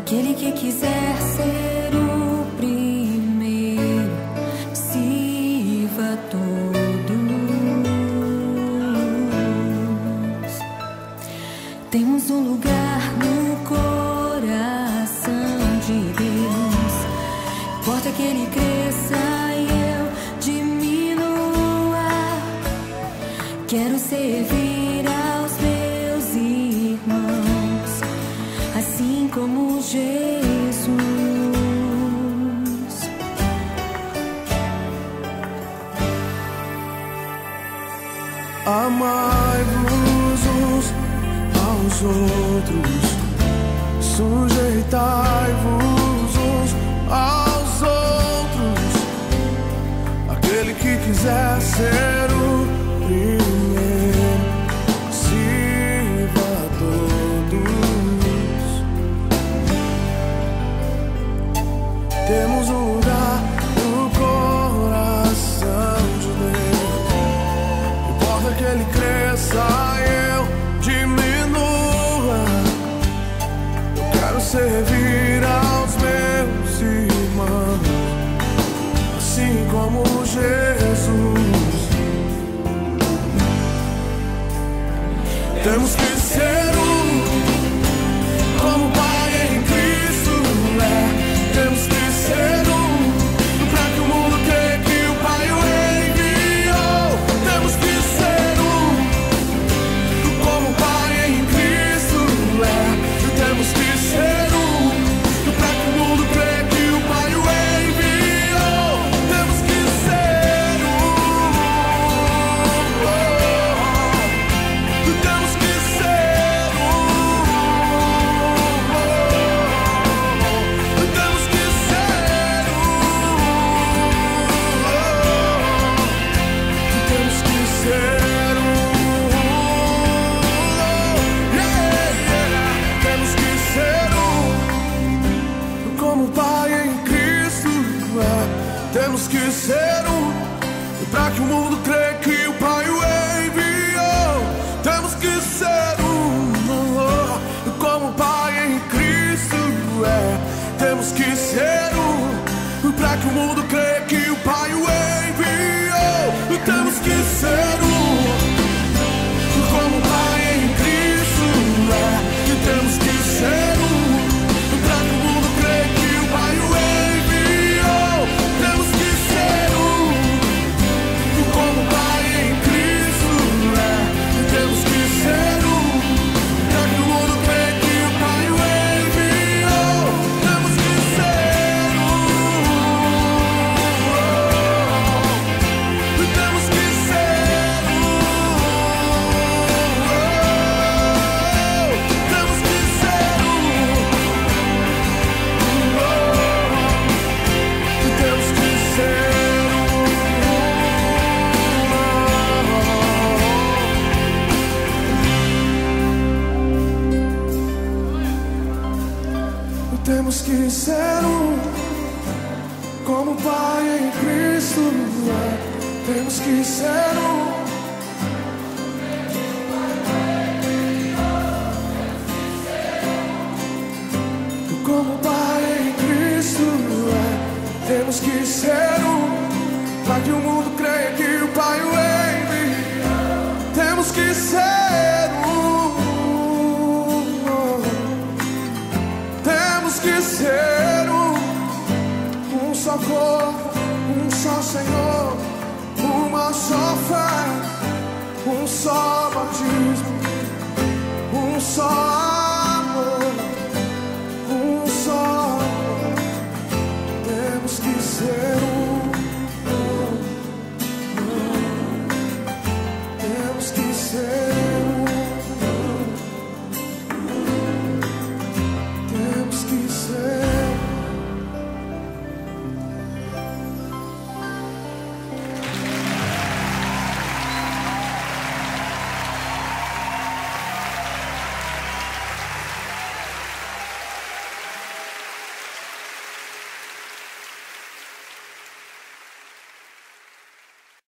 Aquele que quiser ser o primeiro, sirva a todos. Temos um lugar no coração de Deus. Importa que Ele cresça e eu diminua. Quero servir aos meus irmãos, assim como Jesus. Amai-vos uns aos outros, sujeitai-vos uns aos outros. Aquele que quiser ser o primeiro, sirva a todos. Temos um lugar no coração de Deus. Importa que Ele cresça e eu diminua. Eu quero servir aos meus irmãos, assim como Jesus. Temos que ser como o Pai em Cristo é. Temos que ser pra que o mundo creia que o Pai o enviou. Temos que ser como o Pai em Cristo é. Temos que ser pra que o mundo creia que o Pai o enviou. Temos que ser temos que ser temos que ser temos que ser temos que ser como o Pai em Cristo é. Temos que ser pra que o mundo creia que o Pai o enviou. Temos que ser como o Pai em Cristo é. Temos que ser pra que o mundo creia que o Pai o enviou. Temos que ser como o Pai em Cristo é. Temos que ser pra que o mundo creia que o Pai o enviou. Temos que ser como o Pai em Cristo é. Temos que ser pra que o mundo creia que o Pai o enviou. Temos que ser temos que ser temos que ser temos que ser temos que ser como o Pai em Cristo é. Temos que ser como o Pai em Cristo é. Temos que ser para que o mundo creia que o Pai o enviou. Temos que ser temos que ser um só corpo, um só Senhor, uma só fé, um só batismo, um só